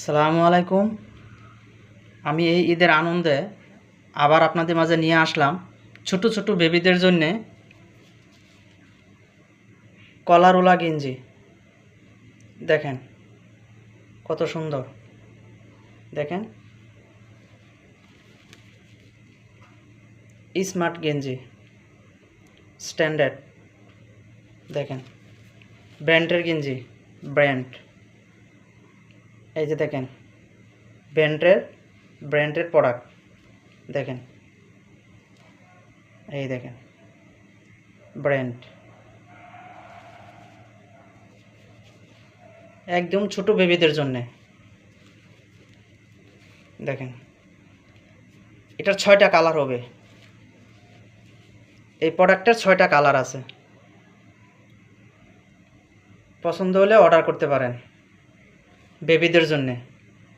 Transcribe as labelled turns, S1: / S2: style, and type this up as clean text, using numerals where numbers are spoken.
S1: সালামু আলাইকুম। আমি এই ঈদের আনন্দে আবার আপনাদের মাঝে নিয়ে আসলাম ছোট ছোট বেবিদের জন্যে কলারওয়ালা গেঞ্জি। দেখেন কত সুন্দর, দেখেন স্মার্ট গেঞ্জি, স্ট্যান্ডার্ড। দেখেন ব্র্যান্ডের গেঞ্জি, ব্র্যান্ড। এই যে দেখেন ব্র্যান্ডের প্রোডাক্ট। দেখেন, এই দেখেন ব্র্যান্ড, একদম ছোট বেবিদের জন্যে। দেখেন এটার 6টা কালার হবে। এই প্রোডাক্টের 6টা কালার আছে। পছন্দ হলে অর্ডার করতে পারেন বেবিদের জন্যে।